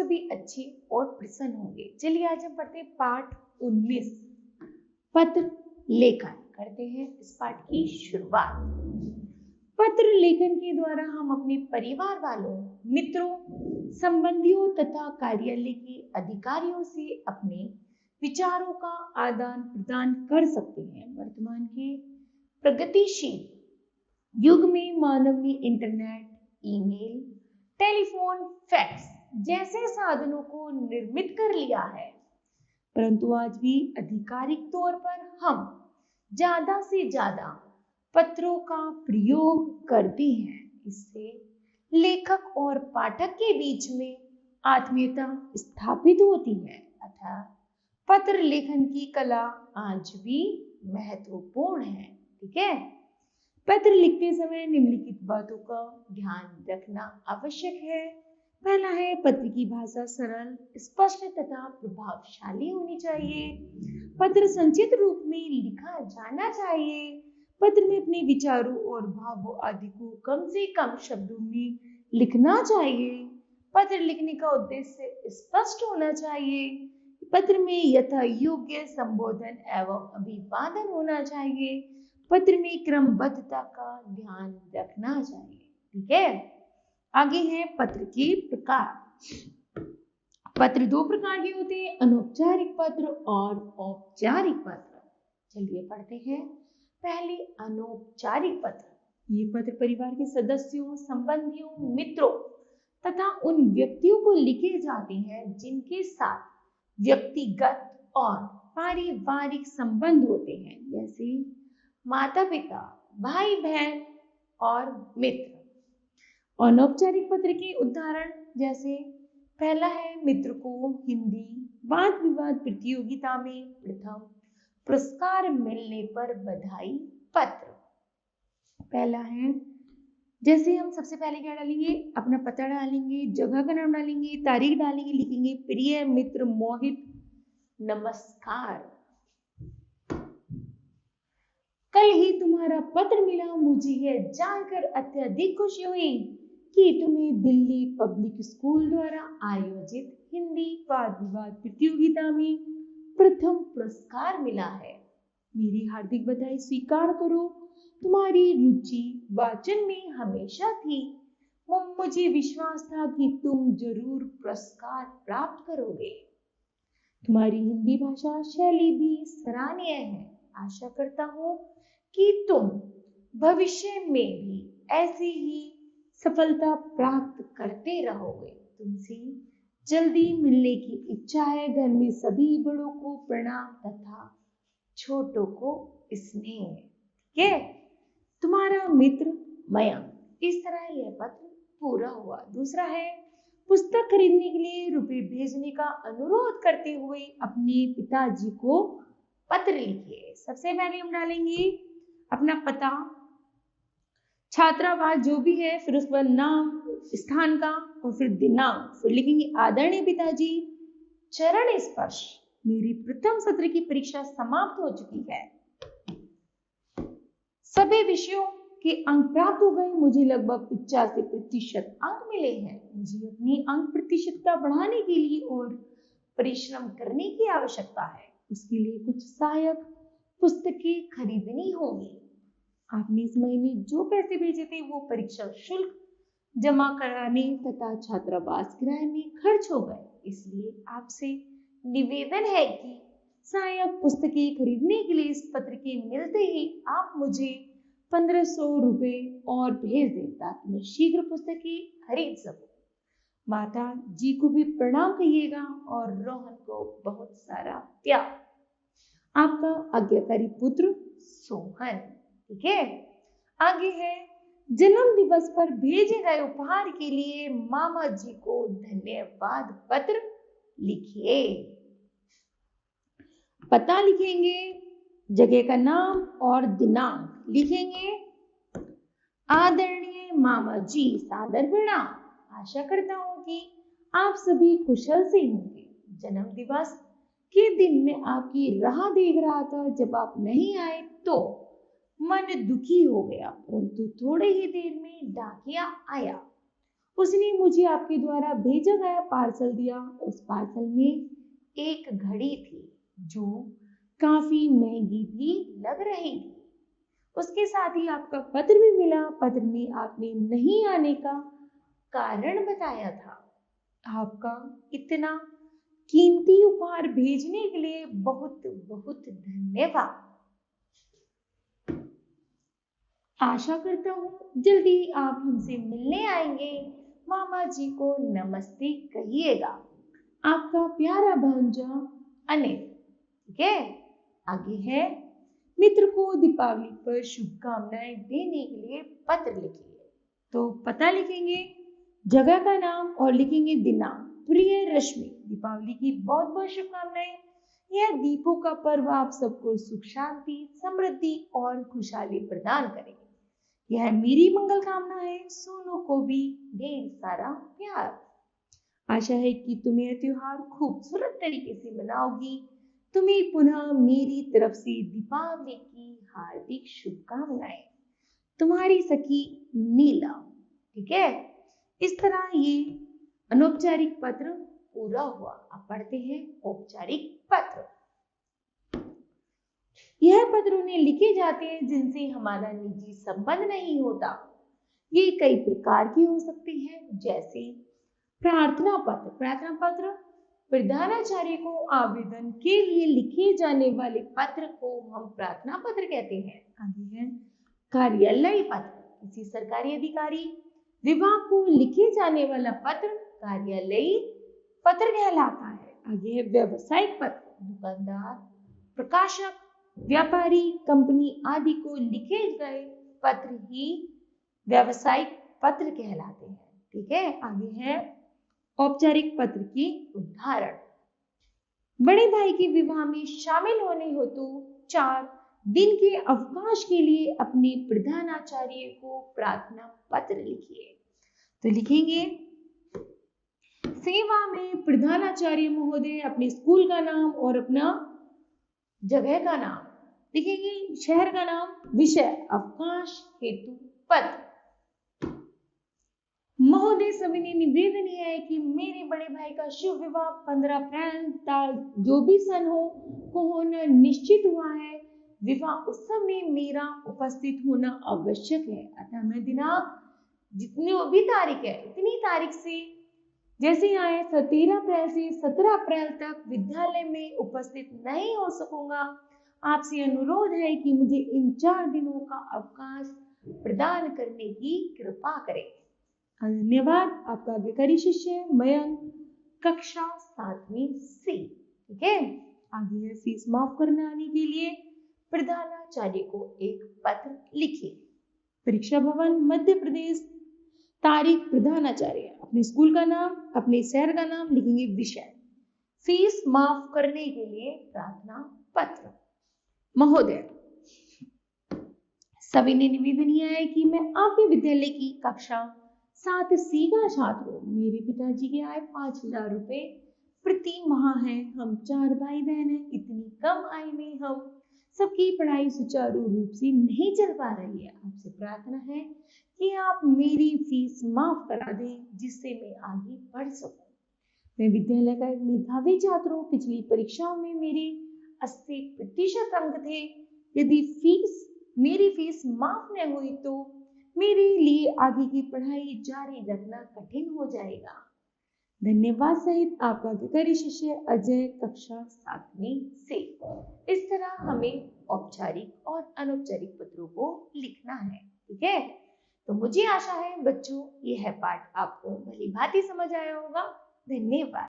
सभी अच्छे और प्रसन्न होंगे। चलिए आज हम पढ़ते हैं पाठ 19 पत्र लेखन। करते हैं इस पाठ की शुरुआत। पत्र लेखन के द्वारा हम अपने परिवार वालों, मित्रों, संबंधियों तथा कार्यालय के अधिकारियों से अपने विचारों का आदान प्रदान कर सकते हैं। वर्तमान के प्रगतिशील युग में मानव ने इंटरनेट, ईमेल, टेलीफोन, फैक्स जैसे साधनों को निर्मित कर लिया है, परंतु आज भी आधिकारिक तौर पर हम ज्यादा से ज्यादा पत्रों का प्रयोग करते हैं। इससे लेखक और पाठक के बीच में आत्मीयता स्थापित होती है। अतः पत्र लेखन की कला आज भी महत्वपूर्ण है। ठीक है। पत्र लिखते समय निम्नलिखित बातों का ध्यान रखना आवश्यक है। पहला है, पत्र की भाषा सरल, स्पष्ट तथा प्रभावशाली होनी चाहिए। पत्र संक्षिप्त रूप में लिखा जाना चाहिए। पत्र में अपने विचारों और भावों आदि को कम से कम शब्दों में लिखना चाहिए। पत्र लिखने का उद्देश्य स्पष्ट होना चाहिए। पत्र में यथा योग्य संबोधन एवं अभिवादन होना चाहिए। पत्र में क्रमबद्धता का ध्यान रखना चाहिए। ठीक है। आगे है पत्र के प्रकार। पत्र दो प्रकार के होते हैं, अनौपचारिक पत्र और औपचारिक पत्र। चलिए पढ़ते हैं। पहले अनौपचारिक पत्र। ये पत्र परिवार के सदस्यों, संबंधियों, मित्रों तथा उन व्यक्तियों को लिखे जाते हैं जिनके साथ व्यक्तिगत और पारिवारिक संबंध होते हैं, जैसे माता पिता, भाई बहन और मित्र। अनौपचारिक पत्र के उदाहरण जैसे पहला है, मित्र को हिंदी वाद विवाद प्रतियोगिता में प्रथम पुरस्कार मिलने पर बधाई पत्र। पहला है, जैसे हम सबसे पहले क्या डालेंगे, अपना पता डालेंगे, जगह का नाम डालेंगे, तारीख डालेंगे, लिखेंगे प्रिय मित्र मोहित, नमस्कार, कल ही तुम्हारा पत्र मिला। मुझे यह जानकर अत्यधिक खुशी हुई कि तुम्हें दिल्ली पब्लिक स्कूल द्वारा आयोजित हिंदी वाद विवाद प्रतियोगिता में प्रथम पुरस्कार मिला है। मेरी हार्दिक बधाई स्वीकार करो। तुम्हारी रुचि वाचन में हमेशा थी। मुझे विश्वास था कि तुम जरूर पुरस्कार प्राप्त करोगे। तुम्हारी हिंदी भाषा शैली भी सराहनीय है। आशा करता हूँ कि तुम भविष्य में भी ऐसी ही सफलता प्राप्त करते रहोगे। तुमसे जल्दी मिलने की इच्छा है। घर में सभी बड़ों को प्रणाम तथा छोटों को स्नेह। ठीक है। तुम्हारा मित्र मयंक। इस तरह यह पत्र पूरा हुआ। दूसरा है, पुस्तक खरीदने के लिए रुपए भेजने का अनुरोध करते हुए अपने पिताजी को पत्र लिखिए। सबसे पहले हम डालेंगे अपना पता, छात्रावास जो भी है, फिर उसके बाद नाम स्थान का और फिर दिनांक। फिर लिखेंगे आदरणीय पिताजी, चरण स्पर्श, मेरी प्रथम सत्र की परीक्षा समाप्त हो चुकी है। सभी विषयों के अंक प्राप्त हो गए। मुझे लगभग 85% अंक मिले हैं। मुझे अपनी अंक प्रतिशतता बढ़ाने के लिए और परिश्रम करने की आवश्यकता है। उसके लिए कुछ सहायक पुस्तकें खरीदनी होंगी। आपने इस महीने जो पैसे भेजे थे वो परीक्षा शुल्क जमा कराने तथा छात्रावास किराए में खर्च हो गए। इसलिए आपसे निवेदन है कि सहायक पुस्तकें खरीदने के लिए इस पत्र के मिलते ही आप मुझे 1500 रुपए और भेज दें ताकि मैं शीघ्र पुस्तकें खरीद सकूं। माता जी को भी प्रणाम कहिएगा और रोहन को बहुत सारा प्यार। आपका आज्ञाकारी पुत्र सोहन। ठीक है। आगे है, जन्म दिवस पर भेजे गए उपहार के लिए मामा जी को धन्यवाद पत्र लिखिए। पता लिखेंगे, जगह का नाम और दिनांक लिखेंगे। आदरणीय मामा जी, सादर प्रणाम। आशा करता हूँ कि आप सभी कुशल से होंगे। जन्म दिवस के दिन मैं आपकी राह देख रहा था। जब आप नहीं आए तो मन दुखी हो गया, परंतु थोड़े ही देर में डाकिया आया उसने मुझे आपके द्वारा भेजा गया पार्सल दिया। उस पार्सल में एक घड़ी थी जो काफी महंगी भी लग रही थी। उसके साथ ही आपका पत्र भी मिला। पत्र में आपने नहीं आने का कारण बताया था। आपका इतना कीमती उपहार भेजने के लिए बहुत बहुत धन्यवाद। आशा करता हूँ जल्दी आप हमसे मिलने आएंगे। मामा जी को नमस्ते कहिएगा। आपका प्यारा भांजा अनिल। ठीक है, आगे है, मित्र को दीपावली पर शुभकामनाएं देने के लिए पत्र लिखिए। तो पता लिखेंगे, जगह का नाम और लिखेंगे दिनांक। प्रिय रश्मि, दीपावली की बहुत बहुत शुभकामनाएं। यह दीपों का पर्व आप सबको सुख शांति समृद्धि और खुशहाली प्रदान करें। यह मेरी मंगल कामना है। सोनू को भी ढेर सारा प्यार। आशा है कि तुम यह त्योहार खूबसूरत तरीके से मनाओगी। तुम्हें पुनः मेरी तरफ से दीपावली की हार्दिक शुभकामनाएं। तुम्हारी सखी नीला। ठीक है, इस तरह ये अनौपचारिक पत्र पूरा हुआ। अब पढ़ते हैं औपचारिक पत्र। यह पत्र उन्हें लिखे जाते हैं जिनसे हमारा निजी संबंध नहीं होता। ये कई प्रकार के हो सकते हैं, जैसे प्रार्थना पत्र। प्रार्थना पत्र प्रधानाचार्य को आवेदन के लिए लिखे जाने वाले पत्र को हम प्रार्थना पत्र कहते हैं। आगे है कार्यालय पत्र। किसी सरकारी अधिकारी विभाग को लिखे जाने वाला पत्र कार्यालयी पत्र कहलाता है। आगे है व्यावसायिक पत्र। दुकानदार, प्रकाशक, व्यापारी, कंपनी आदि को लिखे गए पत्र ही व्यावसायिक पत्र कहलाते हैं। ठीक है, आगे है औपचारिक पत्र की उदाहरण। बड़े भाई के विवाह में शामिल होने हेतु 4 दिन के अवकाश के लिए अपने प्रधानाचार्य को प्रार्थना पत्र लिखिए। तो लिखेंगे, सेवा में प्रधानाचार्य महोदय, अपने स्कूल का नाम और अपना जगह का नाम लिखेंगे, शहर का नाम, विषय अवकाश हेतु पत्र। महोदय, सविनय निवेदन है कि मेरे बड़े भाई का शुभ विवाह 15 अप्रैल जो भी सन हो को होना निश्चित हुआ है। विवाह उत्सव में मेरा उपस्थित होना आवश्यक है। अतः मैं दिनांक जितनी भी तारीख है इतनी तारीख से जैसे आए 13 अप्रैल से 17 अप्रैल तक विद्यालय में उपस्थित नहीं हो सकूंगा। आपसे अनुरोध है कि मुझे इन 4 दिनों का अवकाश प्रदान करने की कृपा करें। धन्यवाद। आपका आज्ञाकारी शिष्य मयंक, कक्षा 7वीं C। ठीक है, आगे है फीस माफ करने आने के लिए प्रधानाचार्य को एक पत्र लिखिए। परीक्षा भवन, मध्य प्रदेश, तारीख, प्रधानाचार्य, अपने स्कूल का नाम, अपने शहर का नाम लिखेंगे, विषय फीस माफ करने के लिए प्रार्थना पत्र। महोदय, सविनय निवेदन यह है कि मैं आपके विद्यालय की कक्षा 7C का छात्र हूँ। मेरे पिताजी की आय 5000 रुपए प्रति माह है। हम 4 भाई बहन हैं। इतनी कम आय में हम सबकी पढ़ाई सुचारू रूप से नहीं चल पा रही है। आपसे प्रार्थना है कि आप मेरी फीस माफ करा दें जिससे मैं आगे बढ़ सकूं। मैं विद्यालय का एक मेधावी छात्र हूँ। पिछली परीक्षाओं में मेरे 80% अंक थे। यदि मेरी फीस माफ न हुई तो मेरे लिए आगे की पढ़ाई जारी रखना कठिन हो जाएगा। धन्यवाद सहित आपका आज्ञाकारी शिष्य अजय, कक्षा 7वीं से। इस तरह हमें औपचारिक और अनौपचारिक पत्रों को लिखना है। ठीक है, तो मुझे आशा है बच्चों यह पाठ आपको भली भांति समझ आया होगा। धन्यवाद।